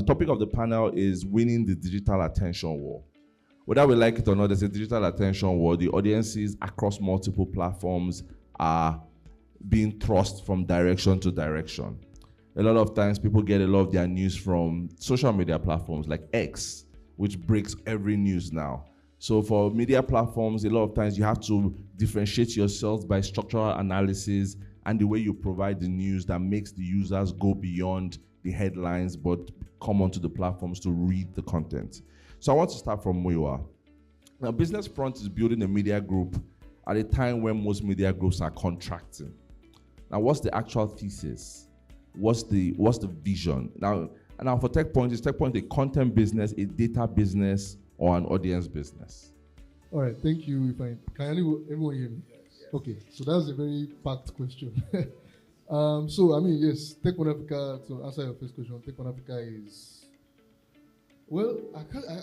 topic of the panel is winning the digital attention war. Whether we like it or not, there's a digital attention war. The audiences across multiple platforms are being thrust from direction to direction. A lot of times people get a lot of their news from social media platforms like X, which breaks every news now. So for media platforms, a lot of times you have to differentiate yourselves by structural analysis and the way you provide the news that makes the users go beyond the headlines but come onto the platforms to read the content. So I want to start from Muyiwa. Now, Business Front is building a media group at a time when most media groups are contracting. Now, what's the actual thesis? What's the vision? Now for TechPoint, is TechPoint a content business, a data business, or an audience business? All right, thank you. Can everyone hear me? Yes. Okay, so that's a very packed question. Yes, TechPoint Africa, to answer your first question, TechPoint Africa is, well,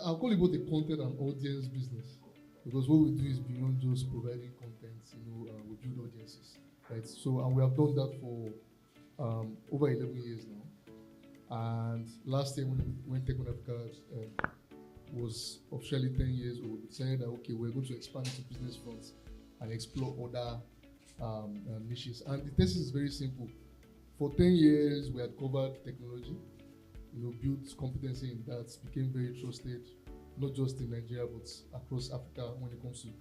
I'll call it both a content and audience business, because what we do is beyond just providing content, we build audiences, right? So, and we have done that for over 11 years now. And last year when TechPoint Africa was officially 10 years old, we decided that, okay, we're going to expand into business fronts and explore other niches. And the thesis is very simple. For 10 years, we had covered technology, built competency in that, became very trusted, not just in Nigeria, but across Africa when it comes to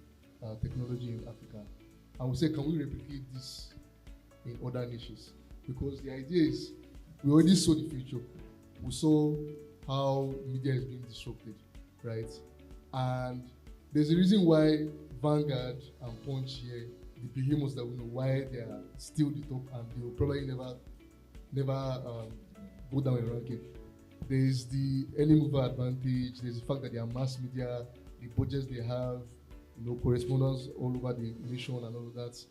technology in Africa. And we said, can we replicate this in other niches? Because the idea is, we already saw the future. We saw how media is being disrupted, right? And there's a reason why Vanguard and Punch here, the behemoths that we know, why they are still the top, and they will probably never go down in ranking. There's the early mover advantage. There's the fact that they are mass media, the budgets they have, correspondence all over the nation and all of that.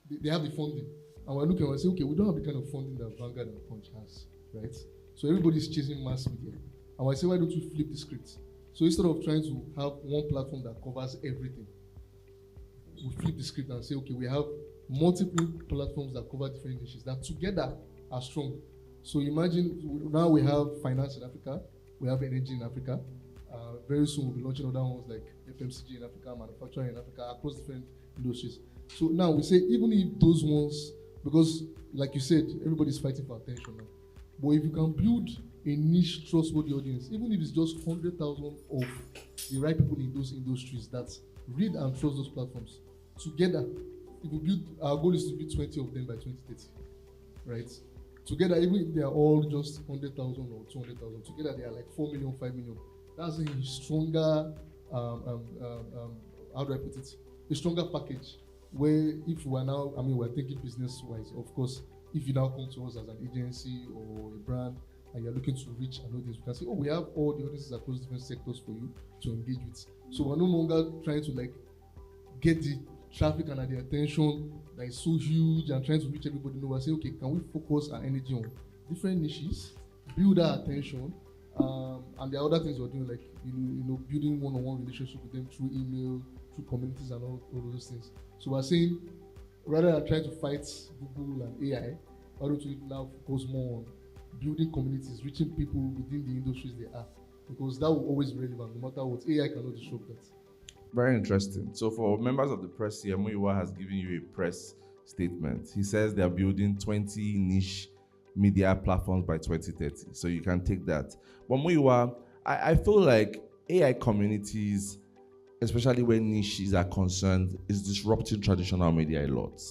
They have the funding. And we're looking and we say, okay, we don't have the kind of funding that Vanguard and Punch has, right? So everybody's chasing mass media. And I say, why don't we flip the script? So instead of trying to have one platform that covers everything, we flip the script and say, okay, we have multiple platforms that cover different niches that together are strong. So imagine now we have finance in Africa, we have energy in Africa. Very soon we'll be launching other ones like FMCG in Africa, manufacturing in Africa, across different industries. So now we say, even if those ones, because like you said, everybody's fighting for attention now. But if you can build a niche, trustworthy audience, even if it's just 100,000 of the right people in those industries that read and trust those platforms, together, if we build, our goal is to build 20 of them by 2030, right? Together, even if they are all just 100,000 or 200,000, together they are like 4 million, 5 million. That's a stronger, how do I put it? A stronger package. Where if we are now, we're thinking business-wise, of course, if you now come to us as an agency or a brand and you're looking to reach an audience, we can say, oh, we have all the audiences across different sectors for you to engage with. So we're no longer trying to get the traffic and the attention that is so huge and trying to reach everybody. No, we're saying, okay, can we focus our energy on different niches, build our attention, and there are other things we're doing, like building one-on-one relationship with them through email, through communities and all those things. So we're saying, rather than trying to fight Google and AI, why don't we now focus more on building communities, reaching people within the industries they are? Because that will always be relevant, no matter what. AI cannot disrupt that. Very interesting. So for members of the press here, Muyiwa has given you a press statement. He says they're building 20 niche media platforms by 2030. So you can take that. But Muyiwa, I feel like AI communities, especially when niches are concerned, is disrupting traditional media a lot.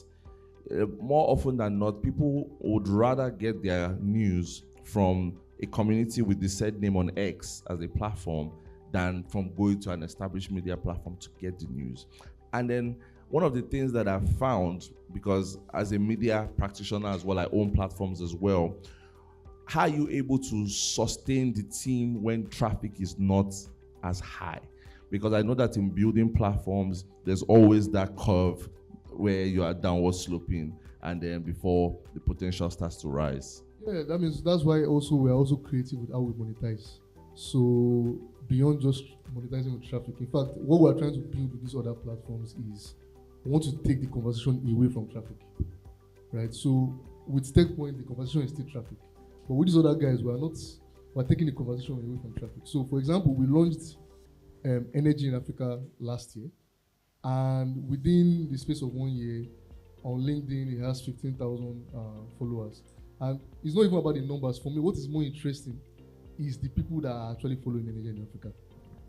More often than not, people would rather get their news from a community with the said name on X as a platform than from going to an established media platform to get the news. And then one of the things that I've found, because as a media practitioner as well, I own platforms as well, how are you able to sustain the team when traffic is not as high? Because I know that in building platforms, there's always that curve where you are downward sloping, and then before the potential starts to rise. Yeah, that means that's why also we're also creative with how we monetize. So beyond just monetizing with traffic, in fact, what we're trying to build with these other platforms is we want to take the conversation away from traffic, right? So with TechPoint, the conversation is still traffic. But with these other guys, we're not we're taking the conversation away from traffic. So, for example, we launched Energy in Africa last year, and within the space of 1 year, on LinkedIn, it has 15,000 followers. And it's not even about the numbers. For me, what is more interesting is the people that are actually following Energy in Africa.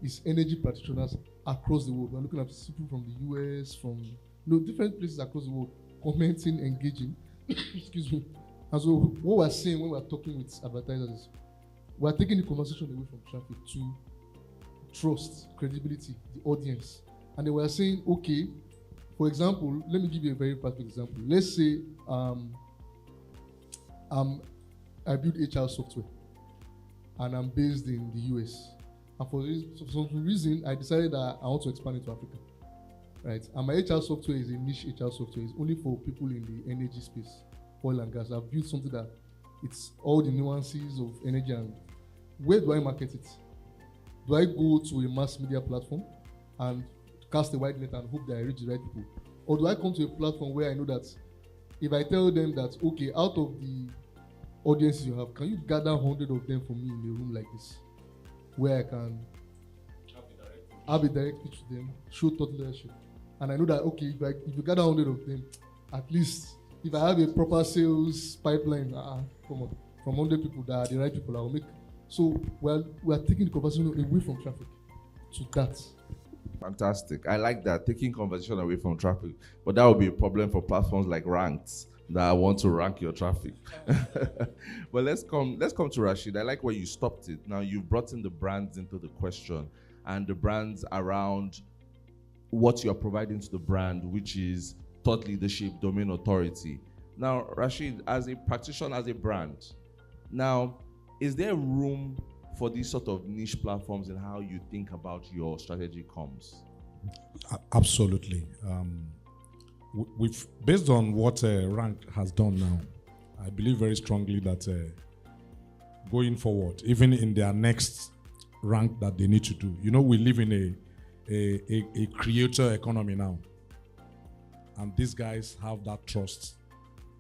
It's energy practitioners across the world. We're looking at people from the US, from different places across the world, commenting, engaging. Excuse me. And so what we're saying when we're talking with advertisers is we're taking the conversation away from traffic to trust, credibility, the audience. And then we're saying, okay, for example, let me give you a very practical example. Let's say I build HR software and I'm based in the US. And for some reason, I decided that I want to expand into Africa. Right? And my HR software is a niche HR software. It's only for people in the energy space, oil and gas. I've built something that it's all the nuances of energy. And where do I market it? Do I go to a mass media platform and cast a wide net and hope that I reach the right people? Or do I come to a platform where I know that if I tell them that, okay, out of the audiences you have, can you gather 100 of them for me in a room like this, where I can have a direct pitch to them, show thought leadership? And I know that, okay, if you gather 100 of them, at least if I have a proper sales pipeline, come on, from 100 people that are the right people, I will make. So we're taking the conversation away from traffic to that. Fantastic. I like that, taking conversation away from traffic. But that would be a problem for platforms like Ranked that want to rank your traffic. But let's come to Rashid. I like where you stopped it. Now you've brought in the brands into the question, and the brands around what you're providing to the brand, which is thought leadership, domain authority. Now, Rashid, as a practitioner, as a brand, now, is there room for these sort of niche platforms in how you think about your strategy comms? Absolutely. We've based on what Rank has done now, I believe very strongly that going forward, even in their next rank that they need to do, we live in a creator economy now, and these guys have that trust.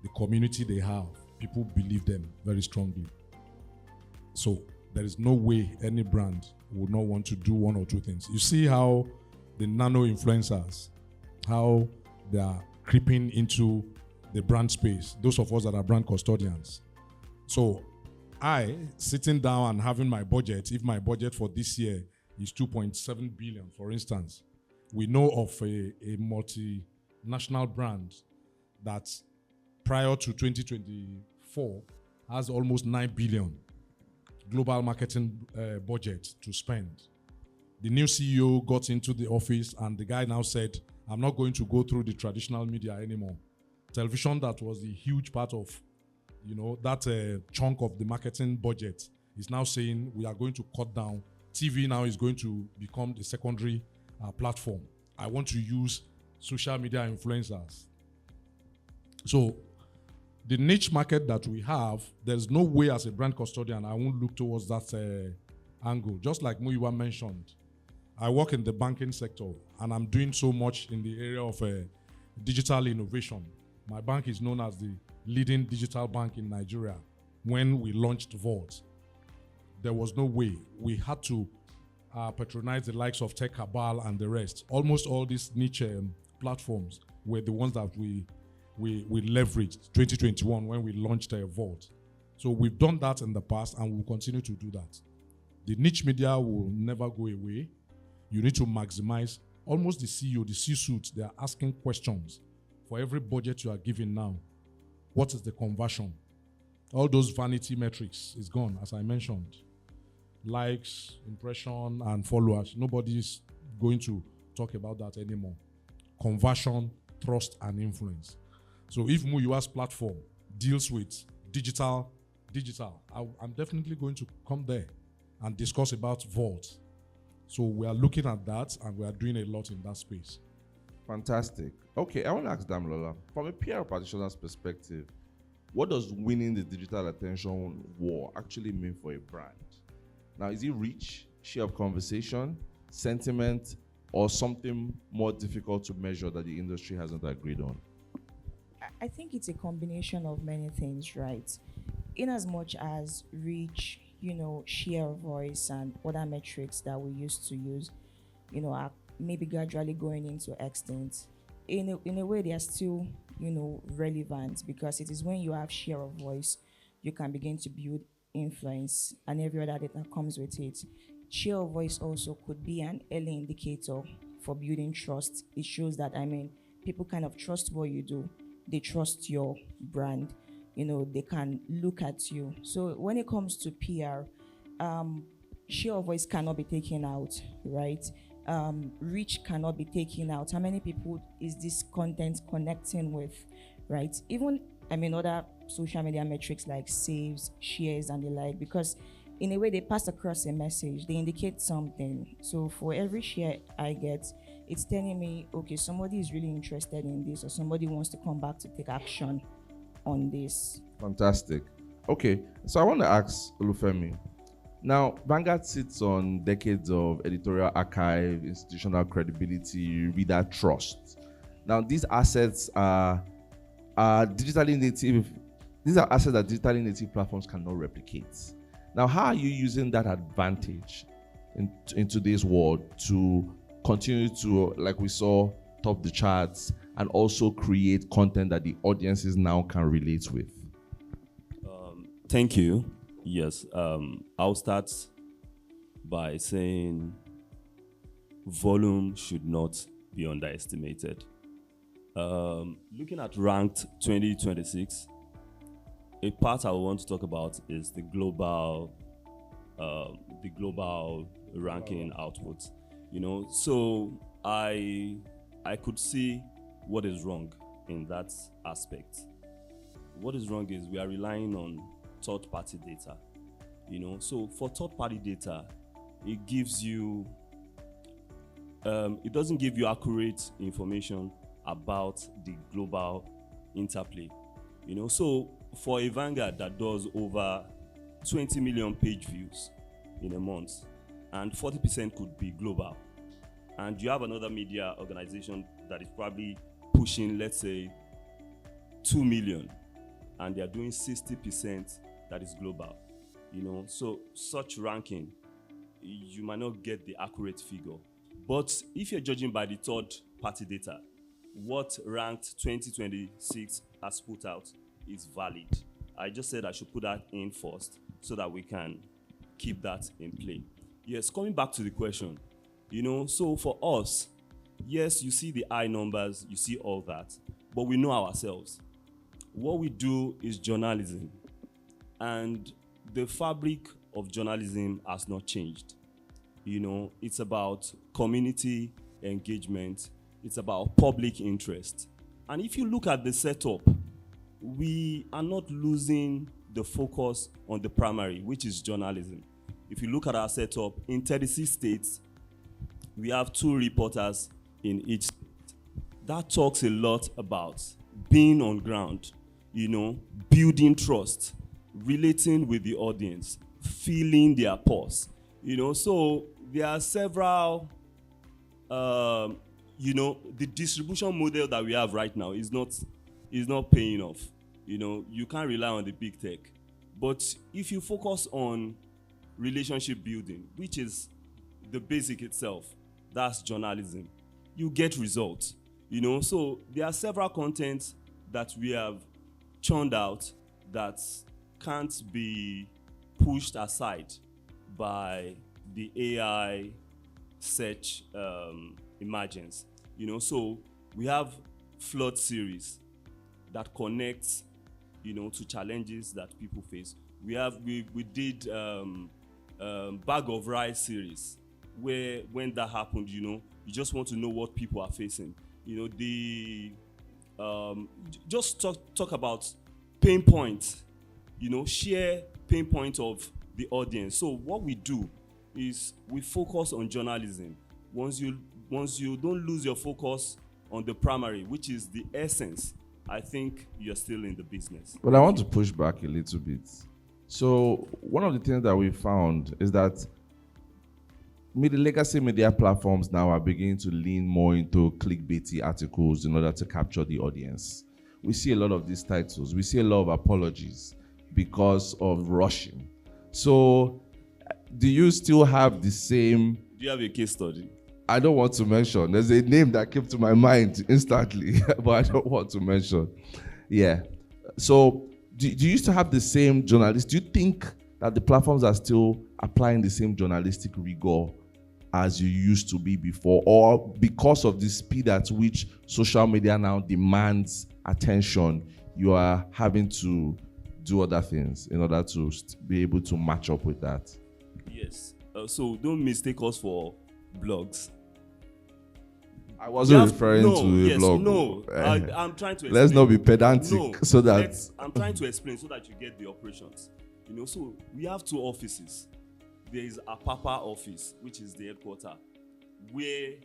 The community they have, people believe them very strongly. So there is no way any brand would not want to do one or two things. You see how the nano influencers, how they are creeping into the brand space, those of us that are brand custodians. So I, sitting down and having my budget, if my budget for this year is 2.7 billion, for instance, we know of a multinational brand that prior to 2024 has almost 9 billion global marketing budget to spend. The new CEO got into the office and the guy now said, I'm not going to go through the traditional media anymore. Television, that was the huge part of, that chunk of the marketing budget, is now saying we are going to cut down. TV now is going to become the secondary platform. I want to use social media influencers. So the niche market that we have, there's no way as a brand custodian I won't look towards that angle. Just like Muyiwa mentioned, I work in the banking sector and I'm doing so much in the area of digital innovation. My bank is known as the leading digital bank in Nigeria. When we launched Vault, there was no way. We had to patronize the likes of Tech Cabal and the rest. Almost all these niche platforms were the ones that we leveraged 2021 when we launched Vault. So we've done that in the past and we'll continue to do that. The niche media will never go away. You need to maximize. Almost the CEO, the C-suite, they are asking questions. For every budget you are giving now, what is the conversion? All those vanity metrics is gone, as I mentioned. Likes, impression, and followers. Nobody's going to talk about that anymore. Conversion, trust, and influence. So if Muyiwa's platform deals with digital, I'm definitely going to come there and discuss about Vault. So we are looking at that and we are doing a lot in that space. Fantastic. Okay, I want to ask Damilola, from a PR practitioner's perspective, what does winning the digital attention war actually mean for a brand? Now, is it reach, share of conversation, sentiment, or something more difficult to measure that the industry hasn't agreed on? I think it's a combination of many things, right? In as much as reach, share of voice and other metrics that we used to use, are maybe gradually going into extinct. In a way, they are still, relevant, because it is when you have share of voice, you can begin to build influence and every other that comes with it. Share of voice also could be an early indicator for building trust. It shows that, people kind of trust what you do. They trust your brand. They can look at you. So when it comes to PR, share of voice cannot be taken out, right? Reach cannot be taken out. How many people is this content connecting with, right? Even, other social media metrics like saves, shares, and the like, because in a way they pass across a message, they indicate something. So for every share I get, it's telling me, okay, somebody is really interested in this, or somebody wants to come back to take action on this. Fantastic. Okay, so I want to ask Olufemi. Now, Vanguard sits on decades of editorial archive, institutional credibility, reader trust. Now, these assets are digitally native. These are assets that digitally native platforms cannot replicate. Now, how are you using that advantage in today's world to continue to, like we saw, top the charts and also create content that the audiences now can relate with? Thank you. Yes, I'll start by saying volume should not be underestimated. Looking at ranked 2026, a part I want to talk about is the global ranking output. So I could see what is wrong in that aspect. What is wrong is we are relying on third-party data. So for third-party data, it gives you, it doesn't give you accurate information about the global interplay. So for a Vanguard that does over 20 million page views in a month, and 40% could be global, and you have another media organization that is probably pushing, let's say, 2 million, and they are doing 60% that is global. So such ranking, you might not get the accurate figure. But if you're judging by the third-party data, what ranked 2026 has put out is valid. I just said I should put that in first so that we can keep that in play. Yes, coming back to the question, so for us, yes, you see the high numbers, you see all that, but we know ourselves. What we do is journalism, and the fabric of journalism has not changed. It's about community engagement, it's about public interest. And if you look at the setup, we are not losing the focus on the primary, which is journalism. If you look at our setup, in 36 states, we have 2 reporters in each state. That talks a lot about being on ground, building trust, relating with the audience, feeling their pulse. So there are several, the distribution model that we have right now is not paying off. You can't rely on the big tech. But if you focus on relationship building, which is the basic itself, that's journalism, you get results. So there are several contents that we have churned out that can't be pushed aside by the AI search emergence. So we have flood series that connects, to challenges that people face. We did bag of rice series, where when that happened, you just want to know what people are facing. Just talk about pain points, share pain point of the audience. So what we do is we focus on journalism. Once you don't lose your focus on the primary, which is the essence, I think you're still in the business. But I want to push back a little bit. So one of the things that we found is that legacy media platforms now are beginning to lean more into clickbaity articles in order to capture the audience. We see a lot of these titles. We see a lot of apologies because of rushing. So, do you still have the same? Do you have a case study? I don't want to mention. There's a name that came to my mind instantly, but I don't want to mention. Yeah. So, do you used to have the same journalists? Do you think that the platforms are still applying the same journalistic rigor as you used to be before? Or because of the speed at which social media now demands attention, you are having to do other things in order to be able to match up with that? Yes. So don't mistake us for blogs. I wasn't referring to a blog. No, I'm trying to explain. Let's not be pedantic. I'm trying to explain so that you get the operations. So we have two offices. There is a Papa office, which is the headquarters, where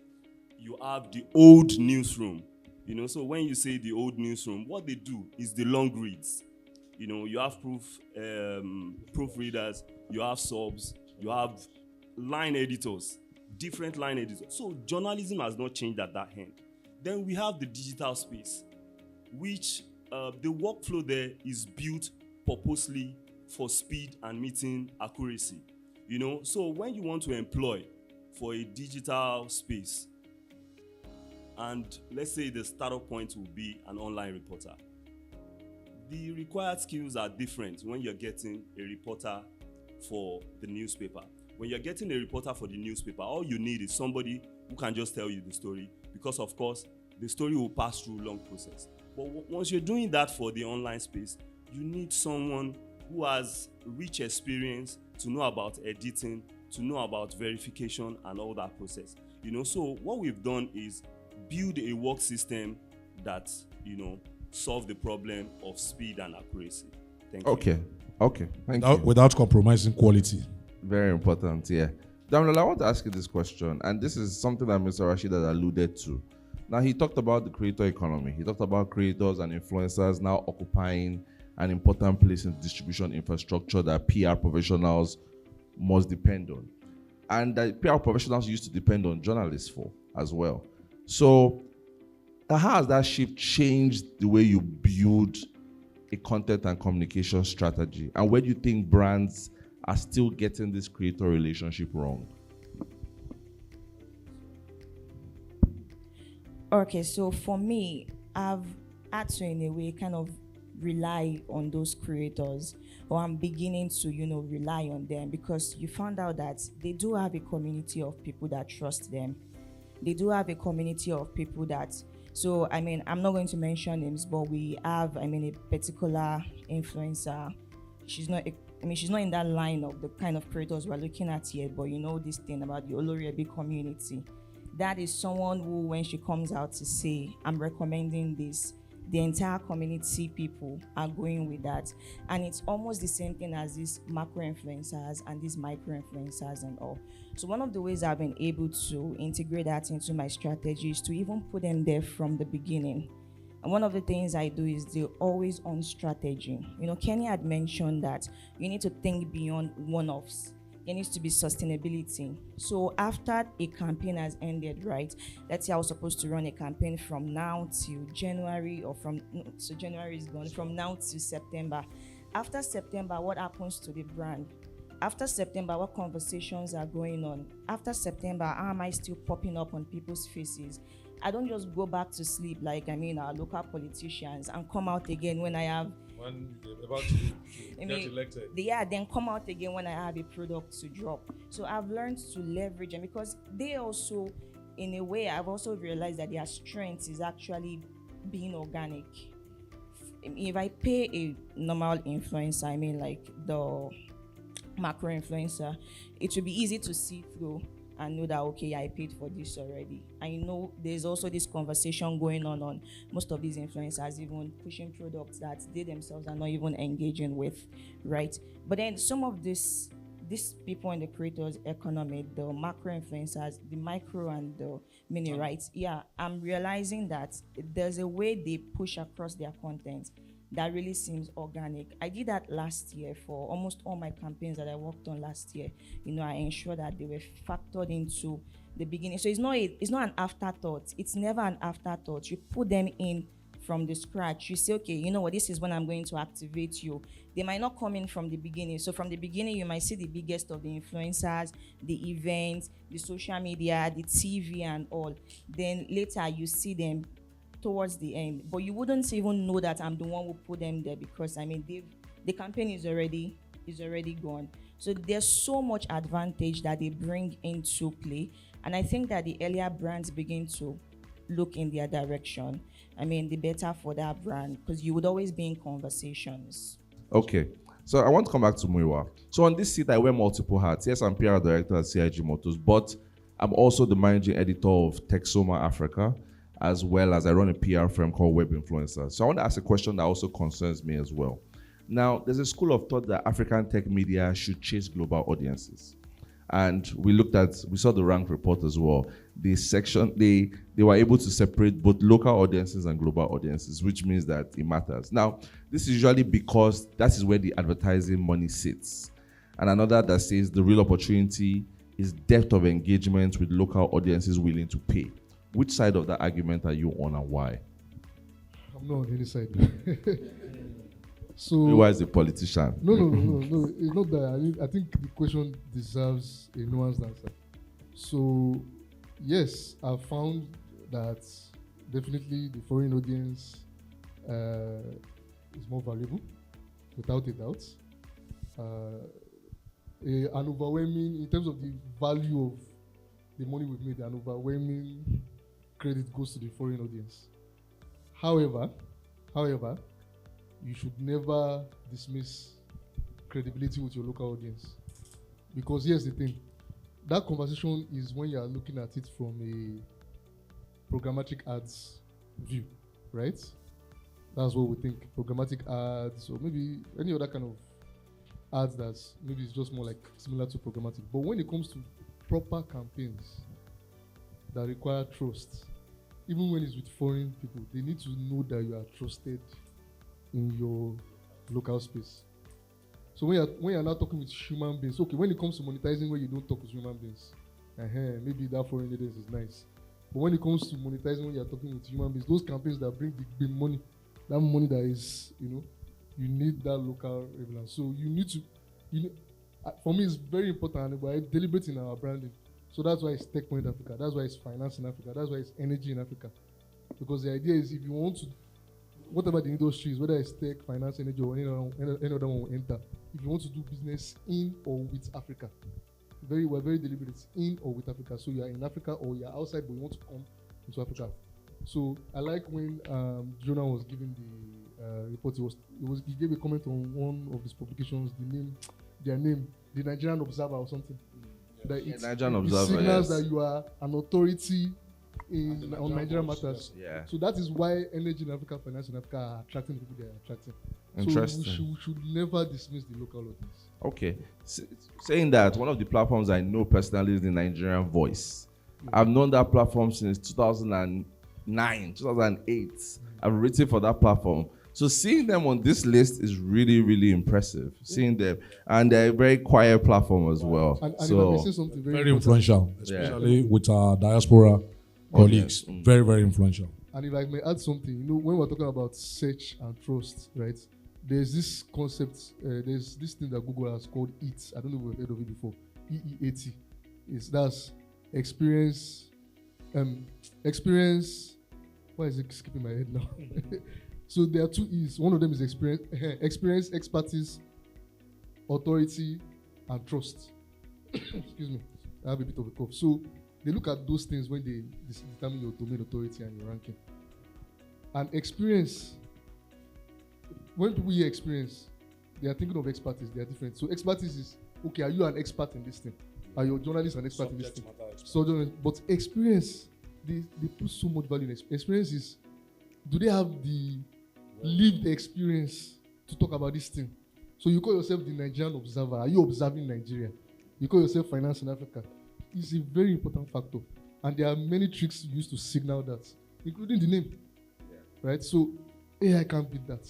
you have the old newsroom. So when you say the old newsroom, what they do is the long reads. You have proofreaders, you have subs, you have line editors, different line editors. So journalism has not changed at that end. Then we have the digital space, which the workflow there is built purposely for speed and meeting accuracy. So when you want to employ for a digital space, and let's say the startup point will be an online reporter, the required skills are different when you're getting a reporter for the newspaper. When you're getting a reporter for the newspaper, all you need is somebody who can just tell you the story, because of course the story will pass through a long process. But once you're doing that for the online space, you need someone who has rich experience to know about editing, to know about verification and all that process. So what we've done is build a work system that solve the problem of speed and accuracy. Thank you. Okay. Thank you. Without compromising quality. Very important, yeah. Daniel, I want to ask you this question, and this is something that Mr. Rashid has alluded to. Now, he talked about the creator economy. He talked about creators and influencers now occupying an important place in distribution infrastructure that PR professionals must depend on. And that PR professionals used to depend on journalists for as well. So, how has that shift changed the way you build a content and communication strategy? And where do you think brands are still getting this creator relationship wrong? Okay, so for me, I've had to, in a way, kind of rely on those creators, or I'm beginning to, rely on them, because you found out that they do have a community of people that trust them. They do have a community of people that, so, I'm not going to mention names, but we have, a particular influencer. She's not in that line of the kind of creators we're looking at here, but this thing about the Oloriebi community. That is someone who, when she comes out to say, I'm recommending this, the entire community people are going with that. And it's almost the same thing as these macro influencers and these micro influencers and all. So one of the ways I've been able to integrate that into my strategy is to even put them there from the beginning. And one of the things I do is the always on strategy. Kenny had mentioned that you need to think beyond one-offs. There needs to be sustainability. So after a campaign has ended, right? Let's say I was supposed to run a campaign from now till January, so January is gone, from now to September. After September, what happens to the brand? After September, what conversations are going on? After September, how am I still popping up on people's faces? I don't just go back to sleep like our local politicians and come out again when I have when they're about to get elected. Then come out again when I have a product to drop. So I've learned to leverage them, because they also, in a way, I've also realized that their strength is actually being organic. If I pay a normal influencer, like the macro influencer, it will be easy to see through and know that, okay, I paid for this already. I know there's also this conversation going on most of these influencers, even pushing products that they themselves are not even engaging with, right? But then some of these people in the creators economy, the macro influencers, the micro and the mini, right? Yeah, I'm realizing that there's a way they push across their content that really seems organic. I did that last year for almost all my campaigns that I worked on last year. I ensured that they were factored into the beginning. So it's not an afterthought. It's never an afterthought. You put them in from the scratch. You say, okay, you know what, this is when I'm going to activate you. They might not come in from the beginning. So from the beginning, you might see the biggest of the influencers, the events, the social media, the TV and all. Then later you see them towards the end. But you wouldn't even know that I'm the one who put them there, because I mean the campaign is already gone. So there's so much advantage that they bring into play. And I think that the earlier brands begin to look in their direction, I mean, the better for that brand, because you would always be in conversations. Okay. So I want to come back to Muiwa. So on this seat, I wear multiple hats. Yes, I'm PR director at CIG Motors, but I'm also the managing editor of Texoma Africa, as well as I run a PR firm called Web Influencer. So I want to ask a question that also concerns me as well. Now, there's a school of thought that African tech media should chase global audiences. And we saw the rank report as well. They were able to separate both local audiences and global audiences, which means that it matters. Now, this is usually because that is where the advertising money sits. And another that says the real opportunity is depth of engagement with local audiences willing to pay. Which side of that argument are you on and why? I'm not on any side. So Who is a politician? No. It's not that. I think the question deserves a nuanced answer. So, yes, I've found that definitely the foreign audience is more valuable, without a doubt. An overwhelming, in terms of the value of the money we've made, an overwhelming credit goes to the foreign audience. However, you should never dismiss credibility with your local audience. Because here's the thing, that conversation is when you are looking at it from a programmatic ads view, right? That's what we think, programmatic ads, or maybe any other kind of ads that's maybe it's just more like similar to programmatic. But when it comes to proper campaigns that require trust, even when it's with foreign people, they need to know that you are trusted in your local space. So when you're not talking with human beings, okay, when it comes to monetizing where you don't talk with human beings, maybe that foreign audience is nice. But when it comes to monetizing when you're talking with human beings, those campaigns that bring big money, that money that is, you need that local relevance. So for me, it's very important, but it's deliberate in our branding. So that's why it's Tech Point Africa, that's why it's finance in Africa, that's why it's energy in Africa. Because the idea is if you want to, whatever the industry is, whether it's tech, finance, energy, or any other one will enter, if you want to do business in or with Africa, we're very deliberate, in or with Africa. So you're in Africa or you're outside, but you want to come into Africa. So I like when Jonah was giving the report, he gave a comment on one of his publications, their name, the Nigerian Observer or something. That Nigerian it Observer, signals yes. that you are an authority on Nigerian matters. Yeah. So that is why energy in Africa, finance in Africa are attracting the people they are attracting. Interesting. So we should never dismiss the local audience. Okay. Saying that, one of the platforms I know personally is the Nigerian Voice. I've known that platform since 2009, 2008. I've written for that platform. So seeing them on this list is really, really impressive. Seeing them, and they're a very quiet platform as well. And so if I may say something Very influential, especially with our diaspora colleagues. Yes. Very, very influential. And if I may add something, when we're talking about search and trust, right? There's this concept, there's this thing that Google has called EAT. I don't know if you've heard of it before. EEAT. That's experience. Why is it skipping my head now? So there are two E's. One of them is experience, expertise, authority, and trust. Excuse me. I have a bit of a cough. So they look at those things when they determine your domain authority and your ranking. And experience, when people hear experience, they are thinking of expertise. They are different. So expertise is, okay, are you an expert in this thing? Are your journalists an expert in this thing? But experience, they put so much value in experience. Is, do they have the lived experience to talk about this thing? So you call yourself the Nigerian Observer. Are you observing Nigeria? You call yourself Finance in Africa. It's a very important factor. And there are many tricks used to signal that, including the name. Right? So AI can't beat that.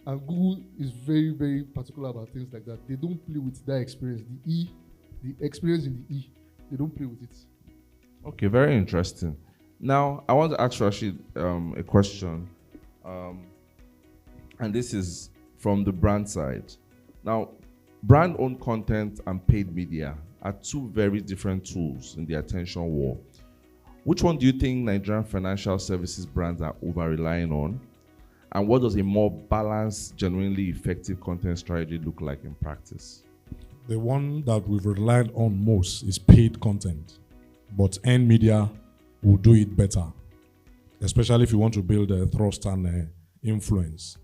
And Google is very, very particular about things like that. They don't play with that experience. The experience in the E, they don't play with it. Okay, very interesting. Now, I want to ask Rashid a question. And this is from the brand side. Now, brand-owned content and paid media are two very different tools in the attention war. Which one do you think Nigerian financial services brands are over-relying on? And what does a more balanced, genuinely effective content strategy look like in practice? The one that we've relied on most is paid content, but earned media will do it better, especially if you want to build a thrust and influence.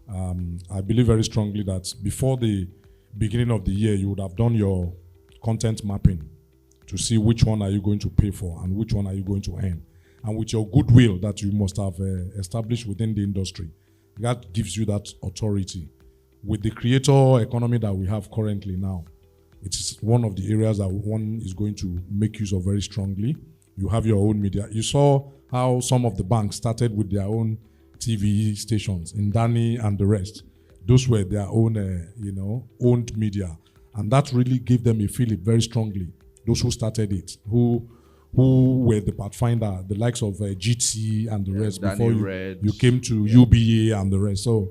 I believe very strongly that before the beginning of the year, you would have done your content mapping to see which one are you going to pay for and which one are you going to earn. And with your goodwill that you must have established within the industry, that gives you that authority. With the creator economy that we have currently now, it's one of the areas that one is going to make use of very strongly. You have your own media. You saw how some of the banks started with their own TV stations, Indani and the rest. Those were their own, owned media. And that really gave them a fillip very strongly. Those who started it, who were the pathfinder, the likes of GT and the rest, before you came to UBA and the rest. So,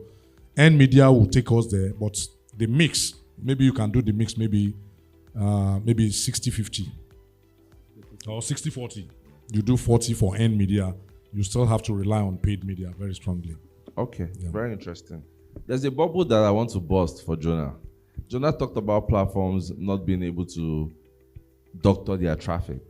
and media will take us there, but the mix, maybe you can do the mix, maybe 60-50 or 60-40. You do 40 for earned media, you still have to rely on paid media very strongly. Okay, very interesting. There's a bubble that I want to burst for Jonah. Jonah talked about platforms not being able to doctor their traffic.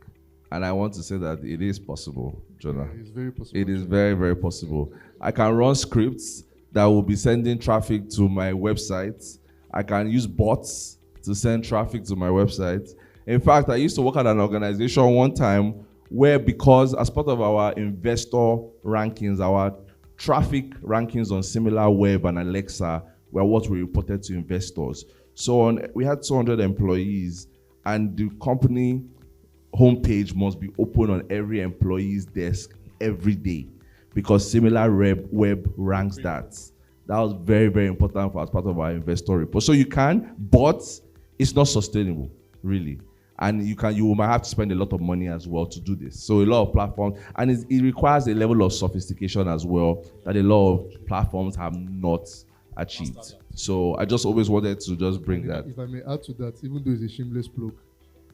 And I want to say that it is possible, Jonah. It's very possible. It is very, very possible. I can run scripts that will be sending traffic to my website. I can use bots to send traffic to my website. In fact, I used to work at an organization one time where, because as part of our investor rankings, our traffic rankings on SimilarWeb and Alexa were what we reported to investors. So we had 200 employees, and the company homepage must be open on every employee's desk every day, because SimilarWeb ranks that. That was very, very important for as part of our investor report. So you can, but it's not sustainable, really. And you might have to spend a lot of money as well to do this. So a lot of platforms, and it requires a level of sophistication as well that a lot of platforms have not achieved. So I just always wanted to just bring that. If I may add to that, even though it's a shameless plug,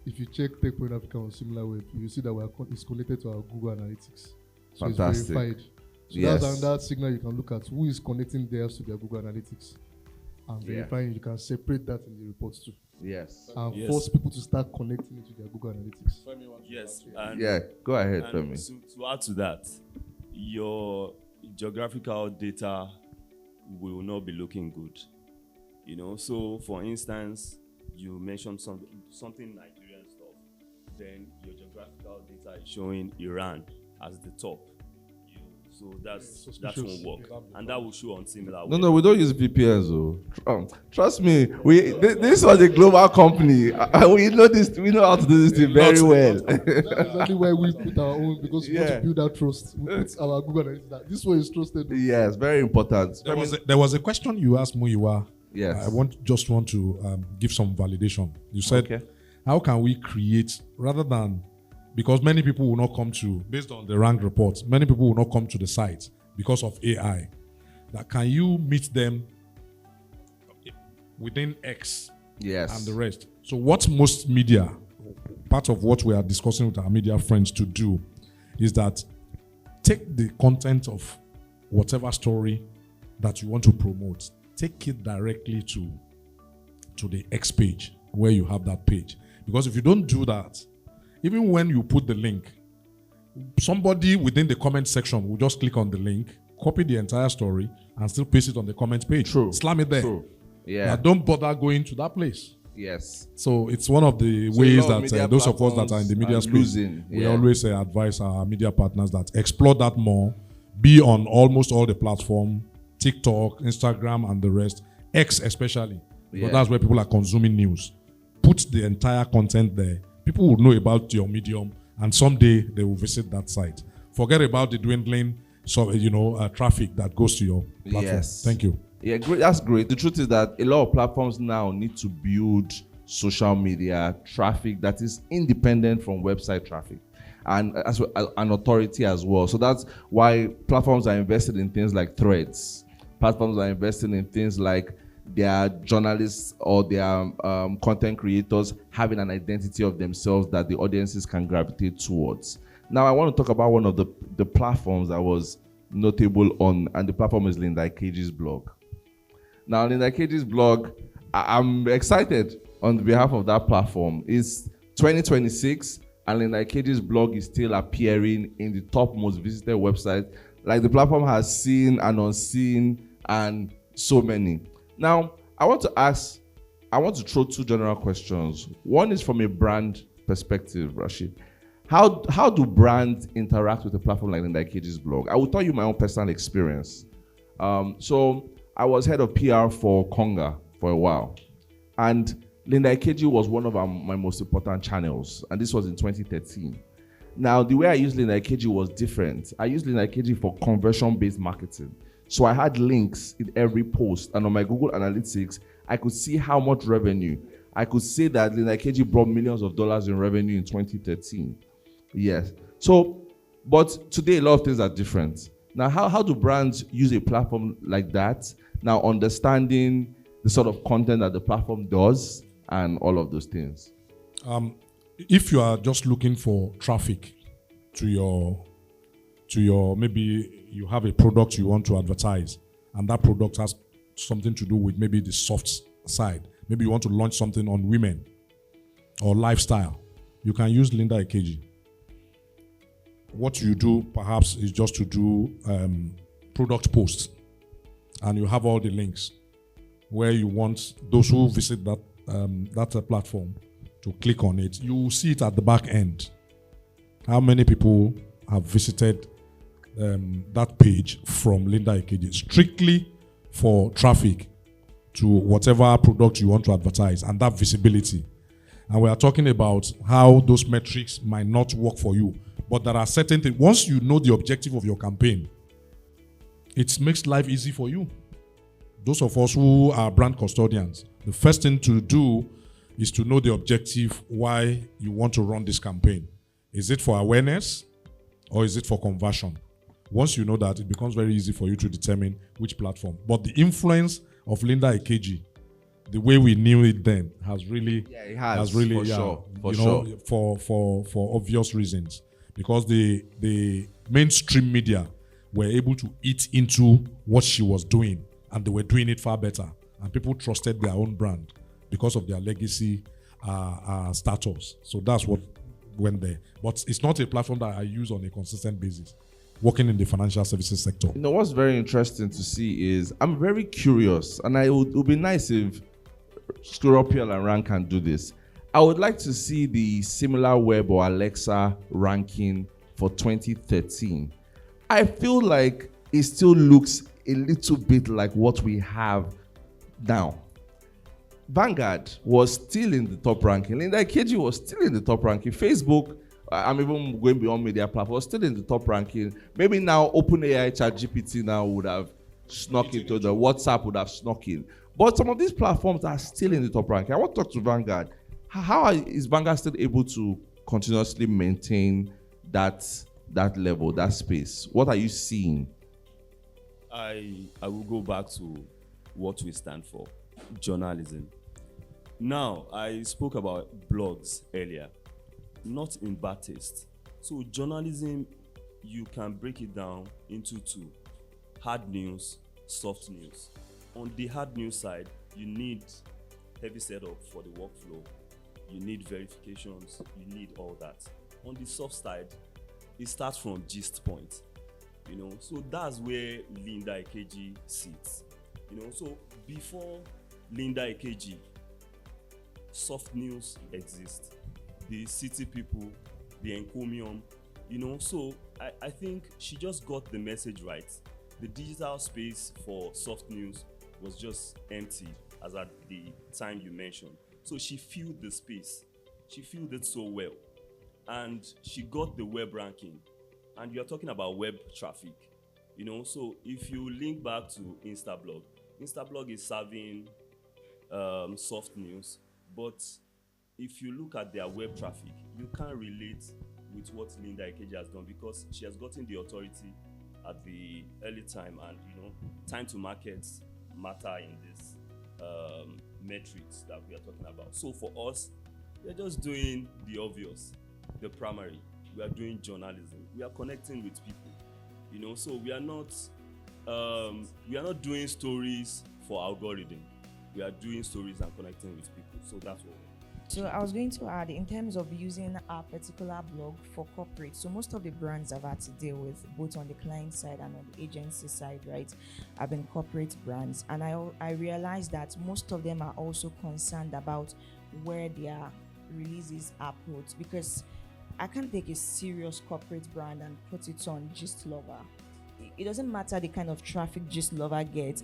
if you check TechPoint Africa on SimilarWeb, you will see that it's connected to our Google Analytics. So Fantastic. It's verified. So Yes. that's another signal you can look at. Who is connecting theirs to their Google Analytics? And verifying, you can separate that in the reports too. Yes. And force people to start connecting it to their Google Analytics. Yes. Yeah, go ahead, And Femi. to add to that, your geographical data will not be looking good. So for instance, you mentioned something Nigerian stuff, then your geographical data is showing Iran as the top. So that won't work, and that will show on SimilarWeb. No, we don't use VPNs. Trust me, this was a global company. We know this. We know how to do this thing very well. That's exactly why we put our own, because we want to build that trust. We put our Google Analytics that this one is trusted. Yes, very important. There was a question you asked Muyiwa. Yes. I want to give some validation. You said, how can we create, rather than, because many people will not come to, based on the rank reports, many people will not come to the site because of AI. That can you meet them within X Yes. and the rest? So what most media, part of what we are discussing with our media friends to do, is that take the content of whatever story that you want to promote, take it directly to the X page where you have that page. Because if you don't do that, even when you put the link, somebody within the comment section will just click on the link, copy the entire story, and still paste it on the comment page. True. Slam it there. True. Yeah. Now don't bother going to that place. Yes. So it's one of the So ways a lot of that media those of us that are in the media platforms space, are losing, we yeah. always advise our media partners that explore that more, be on almost all the platforms, TikTok, Instagram, and the rest, X especially, because that's where people are consuming news. Put the entire content there. People will know about your medium, and someday they will visit that site. Forget about the dwindling, traffic that goes to your platform. Yes. Thank you. Yeah, great. That's great. The truth is that a lot of platforms now need to build social media traffic that is independent from website traffic. and as well, an authority as well. So that's why platforms are invested in things like threads. Platforms are investing in things like their journalists or their content creators having an identity of themselves that the audiences can gravitate towards. Now, I want to talk about one of the platforms that was notable on, and the platform is Linda Ikeji's blog. Now, Linda Ikeji's blog, I'm excited on behalf of that platform. It's 2026, and Linda Ikeji's blog is still appearing in the top most visited website. Like, the platform has seen and unseen and so many. Now, I want to throw two general questions. One is from a brand perspective, Rashid. How do brands interact with a platform like Linda Ikeji's blog? I will tell you my own personal experience. So I was head of PR for Conga for a while, and Linda Ikeji was one of my most important channels, and this was in 2013. Now, the way I used Linda Ikeji was different. I used Linda Ikeji for conversion-based marketing. So I had links in every post, and on my Google Analytics, I could see how much revenue. I could say that Linda Ikeji brought millions of dollars in revenue in 2013. Yes. So, but today a lot of things are different. Now, how do brands use a platform like that? Now, understanding the sort of content that the platform does and all of those things. If you are just looking for traffic to your maybe you have a product you want to advertise, and that product has something to do with maybe the soft side. Maybe you want to launch something on women or lifestyle. You can use Linda Ikeji. What you do perhaps is just to do product posts, and you have all the links where you want those who visit that platform to click on it. You will see it at the back end. How many people have visited that page from Linda Ikeji strictly for traffic to whatever product you want to advertise, and that visibility. And we are talking about how those metrics might not work for you, but there are certain things. Once you know the objective of your campaign, it makes life easy for you. Those of us who are brand custodians, the first thing to do is to know the objective why you want to run this campaign. Is it for awareness or is it for conversion? Once you know that, it becomes very easy for you to determine which platform. But the influence of Linda Ikeji, the way we knew it then, has really, for obvious reasons, because the mainstream media were able to eat into what she was doing, and they were doing it far better, and people trusted their own brand because of their legacy status. So that's what went there. But it's not a platform that I use on a consistent basis, working in the financial services sector. You know, what's very interesting to see is I'm very curious, and it would be nice if Scoropial and Rank can do this. I would like to see the similar web or Alexa ranking for 2013. I feel like it still looks a little bit like what we have now. Vanguard was still in the top ranking. Linda Ikeji was still in the top ranking. Facebook, I'm even going beyond media platform, was still in the top ranking. Maybe now OpenAI ChatGPT now would have snuck into the WhatsApp would have snuck in. But some of these platforms are still in the top ranking. I want to talk to Vanguard. How is Vanguard still able to continuously maintain that level, that space? What are you seeing? I will go back to what we stand for, journalism. Now, I spoke about blogs earlier, not in bad taste. So journalism, you can break it down into two: hard news, soft news. On the hard news side, you need heavy setup for the workflow. You need verifications, you need all that. On the soft side, it starts from gist point, so that's where Linda Ikeji sits, so before Linda Ikeji, soft news exists, the city people, the encomium, so I think she just got the message right. The digital space for soft news was just empty as at the time you mentioned. So she filled the space. She filled it so well. And she got the web ranking. And you're talking about web traffic. So if you link back to Instablog is serving soft news. But if you look at their web traffic, you can't relate with what Linda Ikeji has done, because she has gotten the authority at the early time, and time to market matter in this metrics that we are talking about. So for us, we're just doing the obvious, the primary. We are doing journalism. We are connecting with people, so we are not doing stories for algorithm. We are doing stories and connecting with people. So that's what. So I was going to add, in terms of using our particular blog for corporate, so most of the brands I've had to deal with, both on the client side and on the agency side, right, have been corporate brands. And I realized that most of them are also concerned about where their releases are put, because I can't take a serious corporate brand and put it on Gist Lover. It doesn't matter the kind of traffic Gist Lover gets.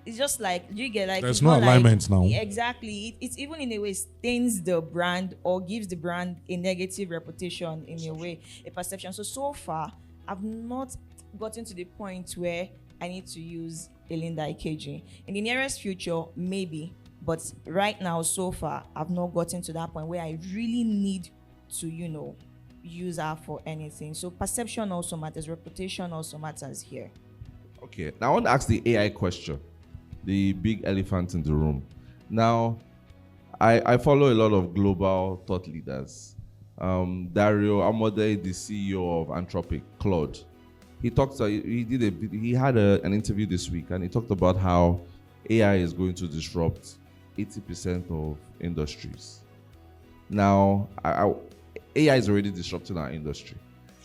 It's just like, you get like, there's no alignment now. Exactly. It's even in a way stains the brand or gives the brand a negative reputation, in a way, a perception. So far, I've not gotten to the point where I need to use a Linda Ikeji. In the nearest future, maybe, but right now, so far, I've not gotten to that point where I really need to, use her for anything. So perception also matters, reputation also matters here. Okay, now I want to ask the AI question, the big elephant in the room. Now, I follow a lot of global thought leaders. Dario Amodei, the CEO of Anthropic, Claude, he had an interview this week, and he talked about how AI is going to disrupt 80% of industries. Now, AI is already disrupting our industry.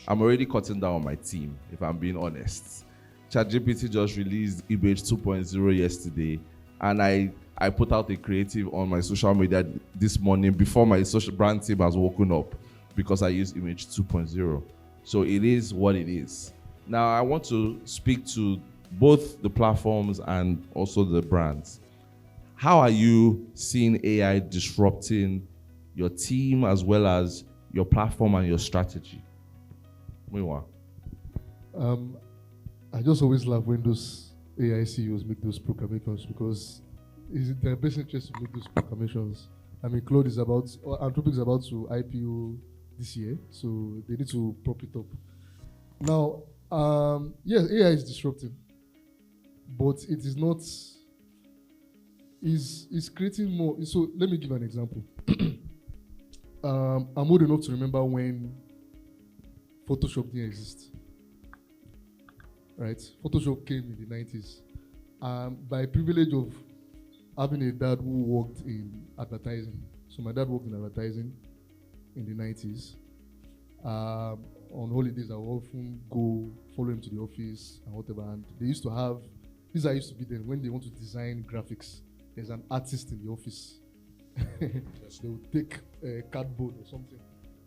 I'm already cutting down on my team, if I'm being honest. ChatGPT just released Image 2.0 yesterday, and I put out a creative on my social media this morning before my social brand team has woken up, because I use Image 2.0. So it is what it is. Now, I want to speak to both the platforms and also the brands. How are you seeing AI disrupting your team as well as your platform and your strategy? Muiwa. I just always love when those AI CEOs make those proclamations, because it's in their best interest to make those proclamations. I mean, Anthropic is about to IPO this year, so they need to prop it up. Now, yes, AI is disrupting, but it is not. Is creating more. So let me give an example. I'm old enough to remember when Photoshop didn't exist. Right? Photoshop came in the 90s. By privilege of having a dad who worked in advertising. So my dad worked in advertising in the 90s. On holidays, I would often go follow him to the office and whatever. And they used to have, these I used to be then, when they want to design graphics, there's an artist in the office. Yes. They would take a cardboard or something.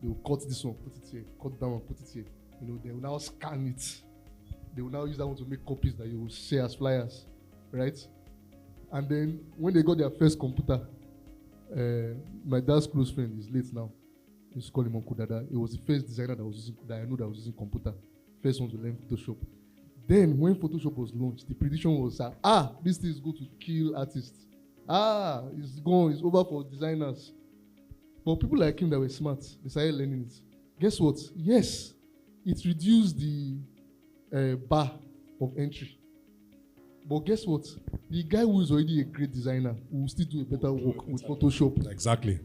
They will cut this one, put it here, cut that one, put it here. They will now scan it. They will now use that one to make copies that you will share as flyers, right? And then when they got their first computer, my dad's close friend is late now. I used to call him Uncle Dada. He was the first designer that I knew that was using computer. First one to learn Photoshop. Then when Photoshop was launched, the prediction was this thing is going to kill artists. It's gone, it's over for designers. But people like him that were smart, they started learning it. Guess what? Yes, it reduced the bar of entry. But guess what? The guy who is already a great designer will still do a better work with Photoshop. Exactly.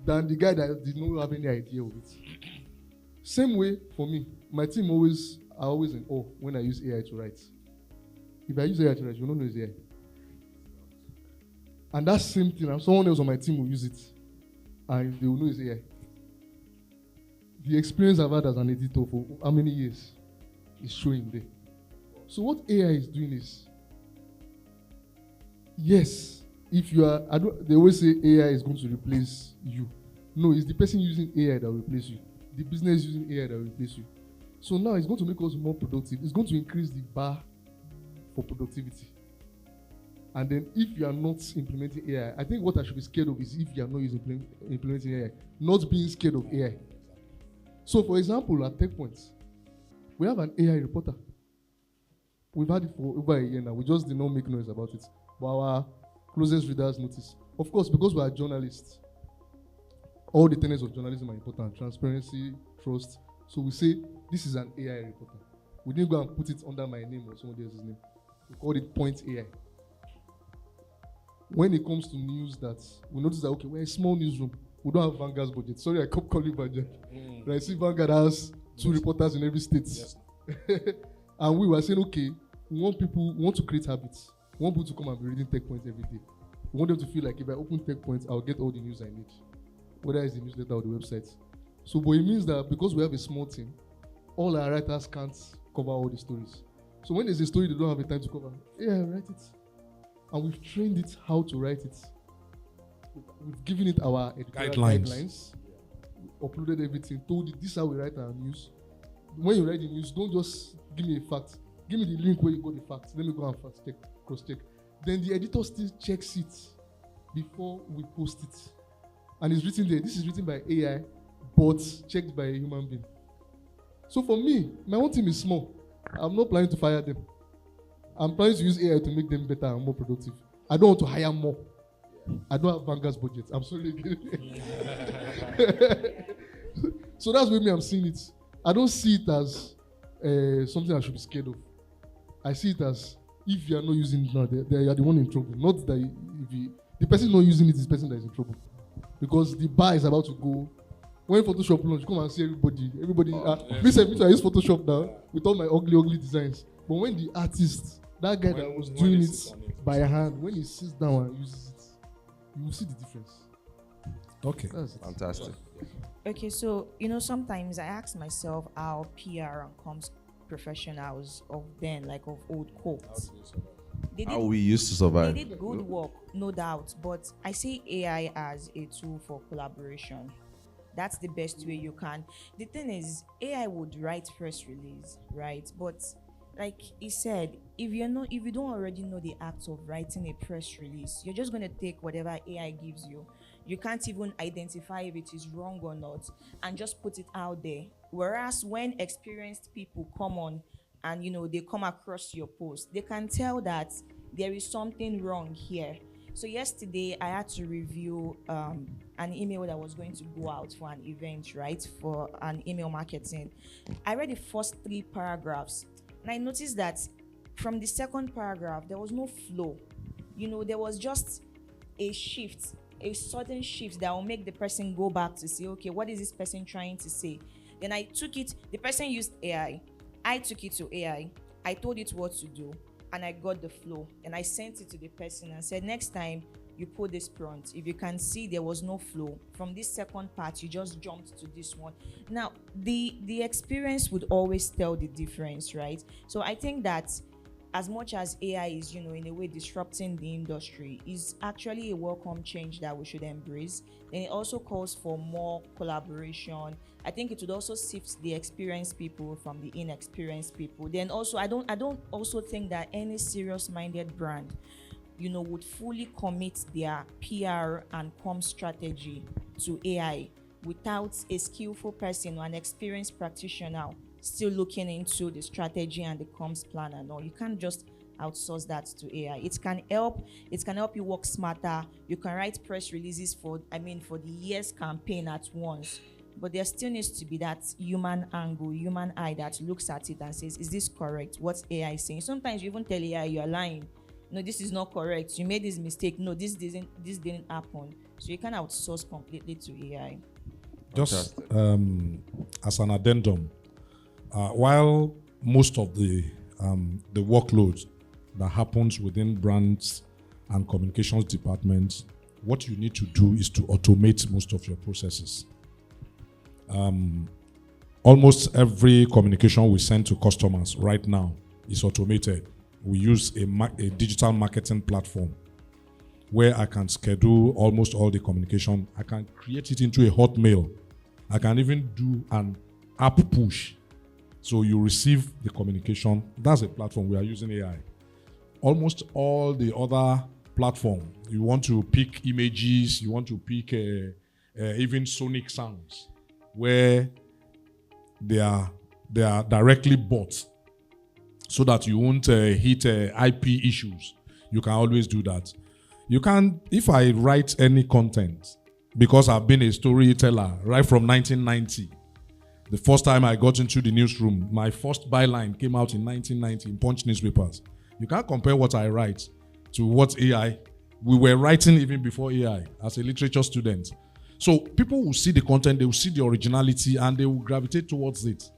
Than the guy that did not have any idea of it. Same way for me. My team are always in awe when I use AI to write. If I use AI to write, you don't know it's AI. And that same thing, and someone else on my team will use it, and they will know it's AI. The experience I've had as an editor for how many years is showing there. So what AI is doing is, yes, if you are, they always say AI is going to replace you. No, it's the person using AI that will replace you. The business using AI that will replace you. So now it's going to make us more productive. It's going to increase the bar for productivity. And then if you are not implementing AI, I think what I should be scared of is if you are not implementing AI, not being scared of AI. So for example, at TechPoint, we have an AI reporter. We've had it for over a year now. We just did not make noise about it. But our closest readers notice. Of course, because we are journalists, all the tenets of journalism are important: transparency, trust. So we say this is an AI reporter. We didn't go and put it under my name or somebody else's name. We called it Point AI. When it comes to news, that we notice that okay, we're a small newsroom. We don't have Vanguard's budget. Sorry, I kept calling budget. But I see Vanguard has 2 reporters in every state. Yes. And we were saying, okay, we want to create habits. We want people to come and be reading Tech Points every day. We want them to feel like if I open Tech Points, I'll get all the news I need, whether it's the newsletter or the website. So, but it means that because we have a small team, all our writers can't cover all the stories. So when there's a story they don't have the time to cover, write it. And we've trained it how to write it. We've given it our guidelines. We uploaded everything, told it this is how we write our news. When you write the news, don't just give me a fact. Give me the link where you got the facts. Let me go and fact check, cross check. Then the editor still checks it before we post it. And it's written there. This is written by AI, but checked by a human being. So for me, my own team is small. I'm not planning to fire them. I'm planning to use AI to make them better and more productive. I don't want to hire more. I don't have Vanguard's budget. I'm sorry. So that's the way I'm seeing it. I don't see it as something I should be scared of. I see it as if you are not using it now, you are the one in trouble. Not that the person not using it is the person that is in trouble. Because the bar is about to go. When Photoshop launch, you come and see everybody. Me, I use Photoshop now with all my ugly designs. But when the artist, that guy that was doing it by hand, when he sits down and uses it, you will see the difference. Okay. Fantastic. Okay, so, sometimes I ask myself how PR and comms professionals of then, like of old Cote, how we used to survive. They did good work, no doubt, but I see AI as a tool for collaboration. That's the best way you can. The thing is, AI would write press release, right? But like he said, if you don't already know the act of writing a press release, you're just going to take whatever AI gives you. You can't even identify if it is wrong or not and just put it out there. Whereas when experienced people come on and they come across your post, they can tell that there is something wrong here. So yesterday I had to review an email that was going to go out for an event, right? For an email marketing. I read the first 3 paragraphs and I noticed that from the second paragraph, there was no flow. There was just a shift, a sudden shift that will make the person go back to say, okay, what is this person trying to say? Then I took it, the person used AI. I took it to AI. I told it what to do. And I got the flow and I sent it to the person and said, next time you put this prompt, if you can see there was no flow from this second part, you just jumped to this one. Now, the experience would always tell the difference, right? So I think that as much as AI is, in a way disrupting the industry, is actually a welcome change that we should embrace. And it also calls for more collaboration. I think it would also sift the experienced people from the inexperienced people. Then also, I don't also think that any serious-minded brand, would fully commit their PR and comm strategy to AI without a skillful person or an experienced practitioner still looking into the strategy and the comms plan and all. You can't just outsource that to AI. It can help you work smarter. You can write press releases for the year's campaign at once. But there still needs to be that human angle, human eye that looks at it and says, is this correct? What's AI saying? Sometimes you even tell AI you're lying. No, this is not correct. You made this mistake. No, this didn't happen. So you can outsource completely to AI. Just as an addendum, while most of the workload that happens within brands and communications departments, what you need to do is to automate most of your processes. Almost every communication we send to customers right now is automated. We use a digital marketing platform where I can schedule almost all the communication. I can create it into a Hotmail. I can even do an app push. So you receive the communication. That's a platform. We are using AI. Almost all the other platform, you want to pick images, you want to pick even sonic sounds, where they are directly bought, so that you won't hit IP issues. You can always do that. You can, if I write any content because I've been a storyteller right from 1990. The first time I got into the newsroom, my first byline came out in 1990 in Punch newspapers. You can't compare what I write to what AI. We were writing even before AI as a literature student. So people will see the content, they will see the originality, and they will gravitate towards it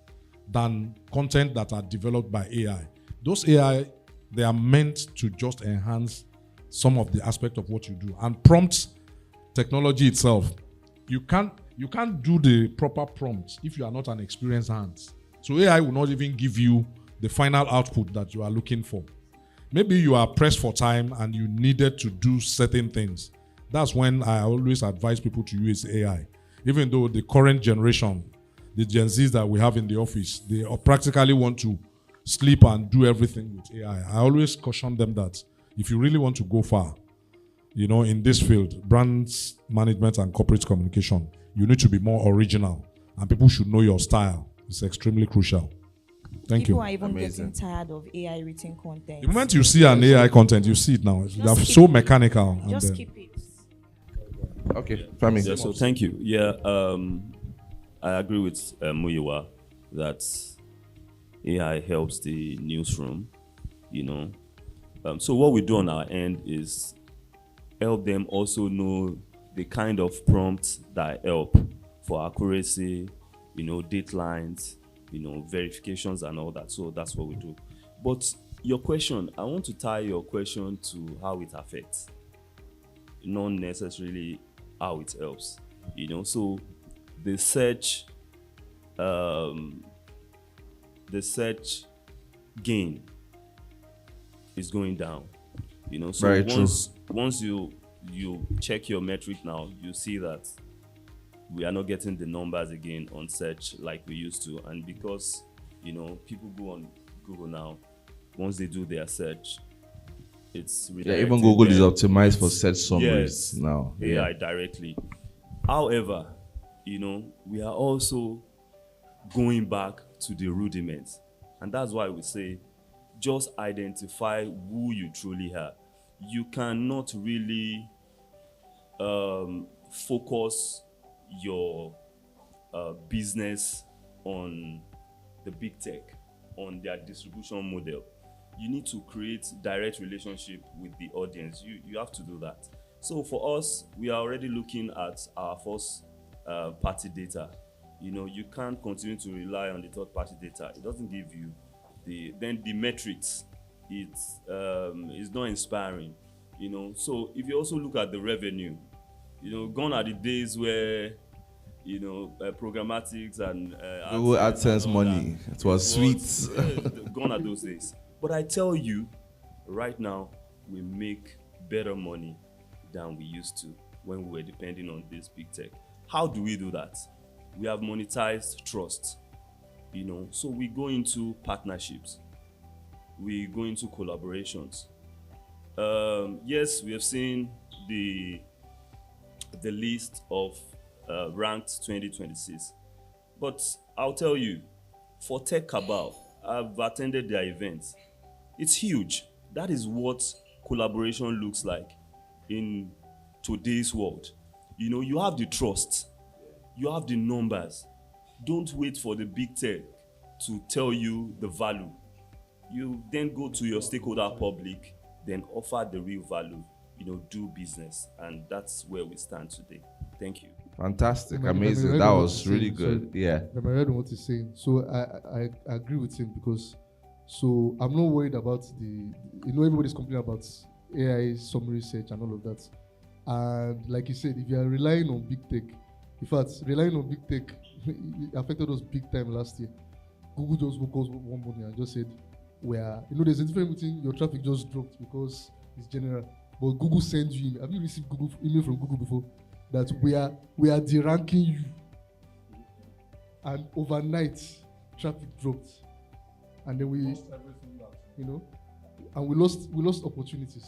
than content that are developed by AI. Those AI, they are meant to just enhance some of the aspect of what you do. And prompt technology itself, you can't do the proper prompts if you are not an experienced hand. So AI will not even give you the final output that you are looking for. Maybe you are pressed for time and you needed to do certain things. That's when I always advise people to use AI. Even though the current generation, the Gen Zs that we have in the office, they practically want to sleep and do everything with AI. I always caution them that if you really want to go far, in this field, brands management and corporate communication, you need to be more original, and people should know your style. It's extremely crucial. Thank People you. are even Amazing. getting tired of AI written content. The moment you see an AI content, you see it now. They're keep so it. mechanical. Just and, keep it. Okay, Fami. Yeah, so thank you. Yeah, I agree with Muyiwa that AI helps the newsroom, So what we do on our end is help them also know the kind of prompts that help for accuracy, datelines, verifications and all that. So that's what we do. But your question, I want to tie your question to how it affects, not necessarily how it helps. So the search gain is going down. So Very true. once you check your metric now, you see that we are not getting the numbers again on search like we used to. And because people go on Google now, once they do their search, it's Even Google is them optimized for with- search summaries now. AI directly. However, we are also going back to the rudiments. And that's why we say just identify who you truly are. You cannot really focus your business on the big tech, on their distribution model. You need to create direct relationship with the audience. You have to do that. So for us, we are already looking at our first party data. You can't continue to rely on the third party data. It doesn't give you the metrics. It's not inspiring. So if you also look at the revenue, gone are the days where programmatics and Google AdSense and all money. that. It was sweet. Gone are those days. But I tell you, right now we make better money than we used to when we were depending on this big tech. How do we do that? We have monetized trust. So we go into partnerships. We go into collaborations. Yes, we have seen the list of ranked 2026. But I'll tell you, for Tech Cabal, I've attended their events. It's huge. That is what collaboration looks like in today's world. You have the trust. You have the numbers. Don't wait for the big tech to tell you the value. You then go to your stakeholder public, then offer the real value, do business. And that's where we stand today. Thank you. Fantastic, Am I amazing. right That on what was he's really saying? good. Yeah. Am I right on what he's saying? So I agree with him because I'm not worried about everybody's complaining about AI summary search and all of that. And like you said, if you are relying on big tech, in fact, relying on big tech it affected us big time last year. Google just woke us one morning and just said, there's a difference between your traffic just dropped because it's general, but Google sends you email. Have you received email from Google before? That we are deranking you, and overnight traffic dropped, and then we lost opportunities.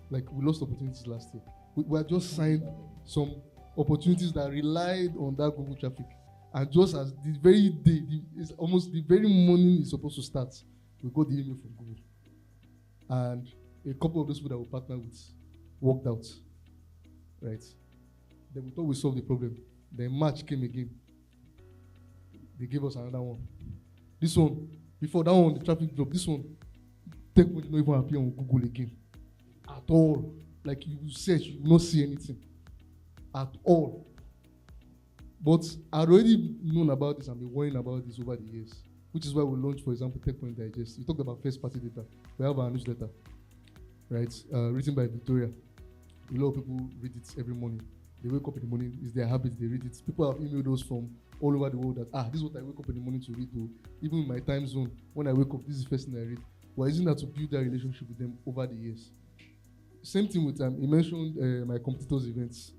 Like we lost opportunities last year. We had just signed some opportunities that relied on that Google traffic, and just as the very day, it's almost the very morning it's supposed to start, we got the email from Google, and a couple of those people that we partnered with worked out, right? Then we thought we solved the problem. Then March came again. They gave us another one. This one, before that one, the traffic drop. This one, tech will not even appear on Google again. At all. Like you search, you will not see anything. At all. But I'd already known about this and been worrying about this over the years. Which is why we launched, for example, TechPoint Digest. We talked about first-party data. We have our newsletter, right? Written by Victoria. A lot of people read it every morning. They wake up in the morning, it's their habit, they read it. People have emailed us from all over the world that, this is what I wake up in the morning to read. Even in my time zone, when I wake up, this is the first thing I read. We're using that to build that relationship with them over the years. Same thing with, you mentioned my competitors' events.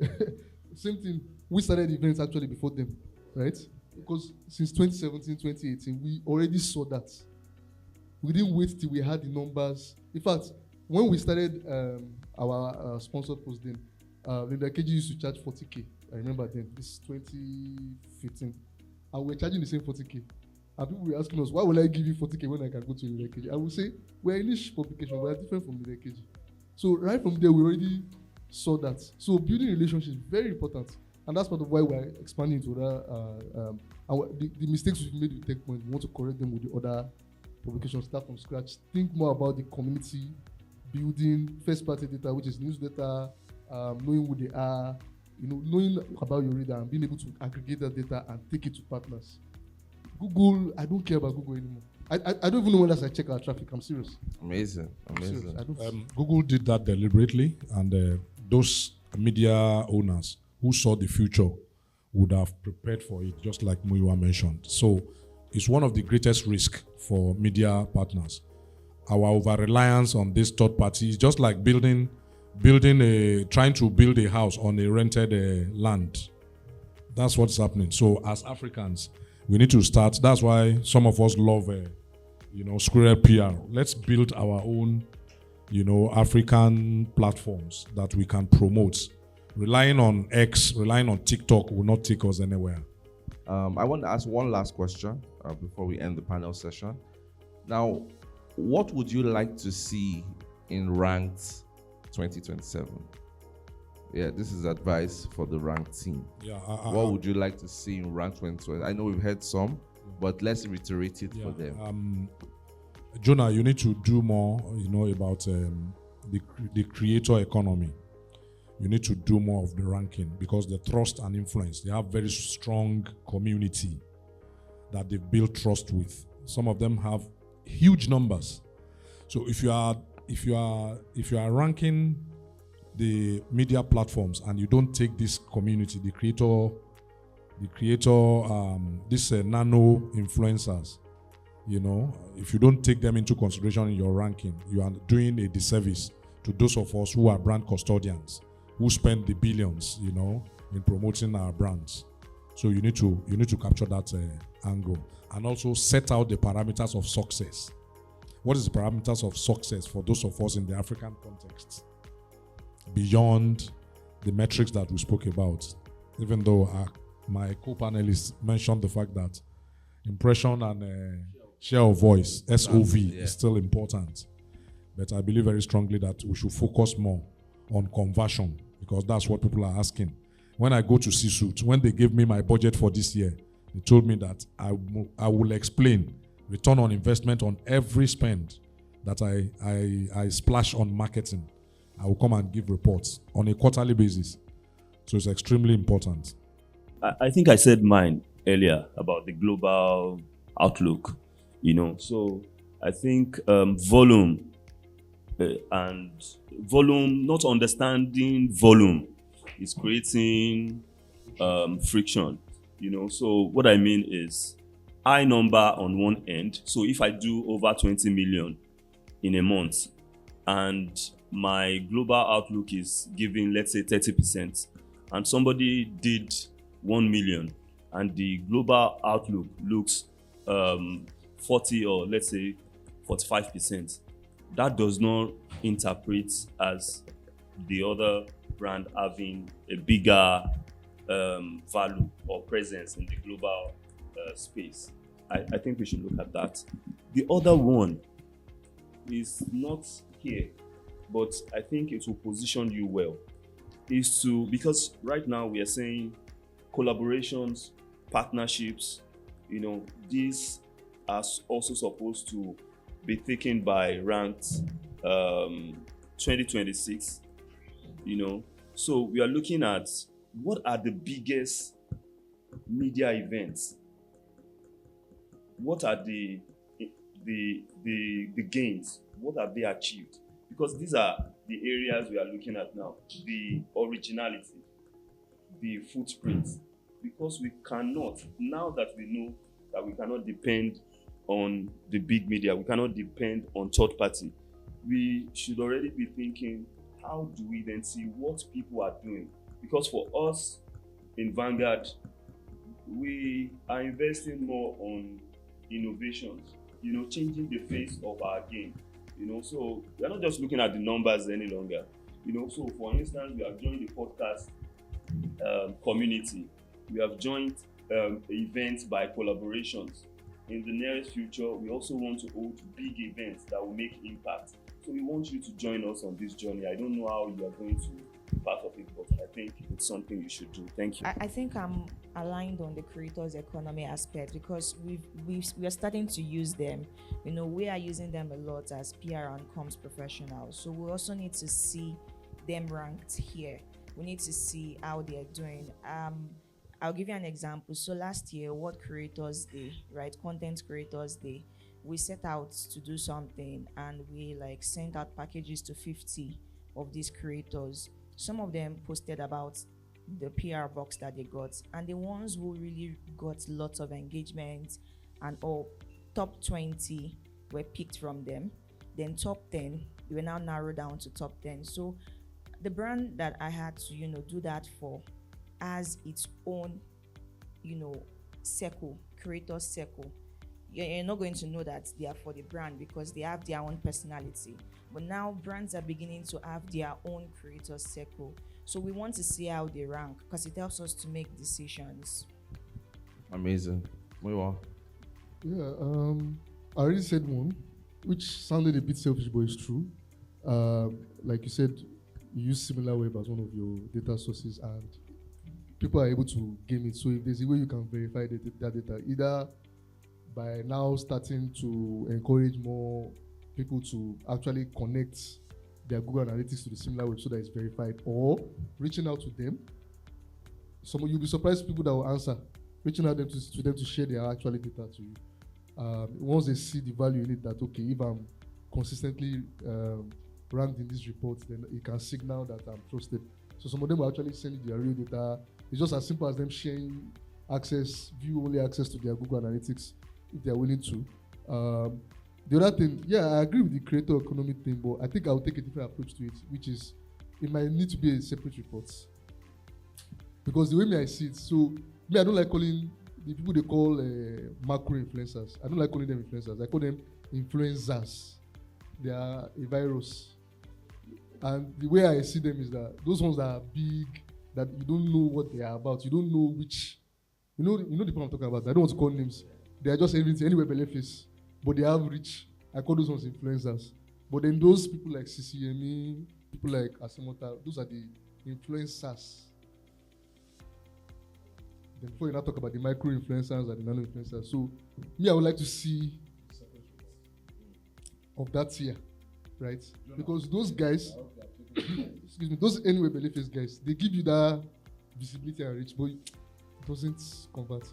Same thing, we started events actually before them, right? Because since 2017, 2018, we already saw that. We didn't wait till we had the numbers. In fact, when we started our sponsored post then, Linda KG used to charge 40K. I remember then, this is 2015. And we're charging the same 40K. And people were asking us, why will I give you 40K when I can go to Linda KG? I will say, we're a niche publication, we're different from Linda KG. So right from there, we already saw that. So building relationships is very important. And that's part of why we're expanding to that. The mistakes we've made with TechPoint, we want to correct them with the other publications, start from scratch. Think more about the community, building first-party data, which is newsletter, knowing who they are, knowing about your reader and being able to aggregate that data and take it to partners. Google, I don't care about Google anymore. I don't even know when last I check our traffic. I'm serious. Amazing. Serious. Google did that deliberately, and those media owners who saw the future would have prepared for it, just like Muyiwa mentioned. So it's one of the greatest risks for media partners. Our over-reliance on this third party is just like trying to build a house on a rented land. That's what's happening. So as Africans, we need to start. That's why some of us love, Squirrel PR. Let's build our own, African platforms that we can promote. Relying on X, relying on TikTok will not take us anywhere. I want to ask one last question before we end the panel session. Now, what would you like to see in Ranked 2027? Yeah, this is advice for the Ranked team. Yeah, what would you like to see in Ranked 2027? I know we've heard some, but let's reiterate it for them. Jonah, you need to do more, about the creator economy. You need to do more of the ranking because the trust and influence, they have very strong community that they've built trust with. Some of them have huge numbers. So if you are ranking the media platforms and you don't take this community, the creator, these nano influencers, if you don't take them into consideration in your ranking, you are doing a disservice to those of us who are brand custodians, who spend the billions, in promoting our brands. So you need to capture that angle and also set out the parameters of success. What is the parameters of success for those of us in the African context? Beyond the metrics that we spoke about, even though my co-panelists mentioned the fact that impression and share of voice, SOV, is still important. But I believe very strongly that we should focus more on conversion because that's what people are asking. When I go to C-Suite, when they gave me my budget for this year, they told me that I will explain return on investment on every spend that I splash on marketing. I will come and give reports on a quarterly basis. So it's extremely important. I think I said mine earlier about the global outlook, So I think volume and volume, not understanding volume is creating friction, So what I mean is high number on one end. So if I do over 20 million in a month and my global outlook is giving, let's say 30%, and somebody did 1 million and the global outlook looks 40 or let's say 45%, that does not interpret as the other brand having a bigger value or presence in the global space. I think we should look at that. The other one is not here, but I think it will position you well. is to, because right now we are saying collaborations, partnerships, these are also supposed to be taken by ranked 2026, So we are looking at what are the biggest media events? What are the gains? What have they achieved? Because these are the areas we are looking at now. The originality, the footprint. Because we cannot, now that we know that we cannot depend on the big media, we cannot depend on third party, we should already be thinking, how do we then see what people are doing? Because for us in Vanguard, we are investing more on innovations, changing the face of our game. So we are not just looking at the numbers any longer. So for instance, we have joined the podcast community. We have joined events by collaborations. In the nearest future, we also want to hold big events that will make impact. So we want you to join us on this journey. I don't know how you are going to be part of it, but I think it's something you should do. Thank you. I think I'm aligned on the creators economy aspect because we are starting to use them. We are using them a lot as PR and comms professionals. So we also need to see them ranked here. We need to see how they are doing. I'll give you an example. So last year, World Creators Day, right? Content Creators Day, we set out to do something and we sent out packages to 50 of these creators. Some of them posted about the PR box that they got, and the ones who really got lots of engagement and top 20 were picked from them. Then top 10, we were now narrowed down to top 10. So the brand that I had to, do that for has its own, circle, creator circle. You're not going to know that they are for the brand because they have their own personality. But now brands are beginning to have their own creator circle. So we want to see how they rank because it helps us to make decisions. Amazing. Muiwa. Yeah, I already said one, which sounded a bit selfish, but it's true. Like you said, you use SimilarWeb as one of your data sources, and people are able to game it. So if there's a way you can verify that data, either by now starting to encourage more people to actually connect their Google Analytics to the SimilarWeb so that it's verified, or reaching out to them. You'll be surprised people that will answer, reaching out to them to share their actual data to you. Once they see the value in it, that okay, if I'm consistently ranked in this report, then it can signal that I'm trusted. So some of them will actually send you their real data. It's just as simple as them sharing view-only access to their Google Analytics if they're willing to. The other thing, I agree with the creator economy thing, but I think I'll take a different approach to it, which is it might need to be a separate report. Because the way I see it, I don't like calling the people they call macro influencers. I don't like calling them influencers. I call them influencers. They are a virus. And the way I see them is that those ones that are big, that you don't know what they are about. You don't know which, you know the people I'm talking about. I don't want to call names. They are just everything, anywhere belly face. But they have reach. I call those ones influencers. But then those people like CCME, people like Asimota, those are the influencers. Then before you now talk about the micro influencers and the nano influencers. So I would like to see of that tier, right? Because those guys, excuse me, those anyway belly face guys, they give you that visibility and reach, but it doesn't convert.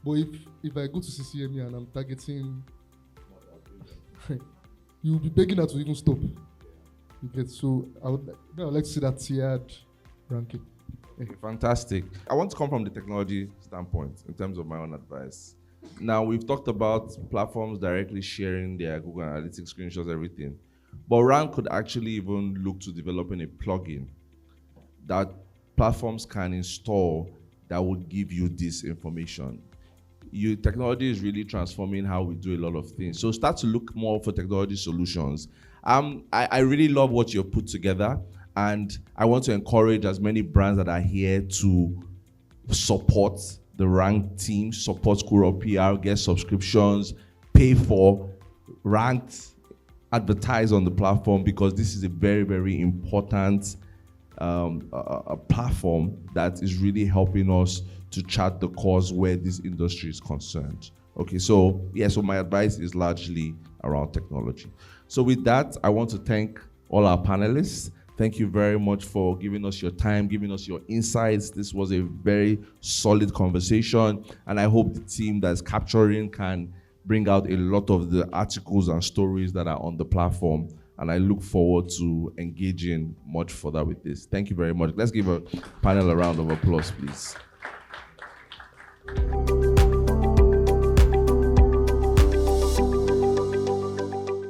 But if I go to CCME and I'm targeting, you'll be begging her to even stop. You get, so I would like to see that tiered ranking. Okay, fantastic. I want to come from the technology standpoint in terms of my own advice. Now, we've talked about platforms directly sharing their Google Analytics screenshots, everything. But Rank could actually even look to developing a plugin that platforms can install that would give you this information. Technology is really transforming how we do a lot of things. So start to look more for technology solutions. I really love what you've put together, and I want to encourage as many brands that are here to support the Rank team, support School of PR, get subscriptions, pay for Ranked, advertise on the platform, because this is a very, very important a platform that is really helping us to chart the course where this industry is concerned. Okay, so yeah, so my advice is largely around technology. So with that, I want to thank all our panelists. Thank you very much for giving us your time, giving us your insights. This was a very solid conversation, and I hope the team that's capturing can bring out a lot of the articles and stories that are on the platform, and I look forward to engaging much further with this. Thank you very much. Let's give a panel a round of applause, please.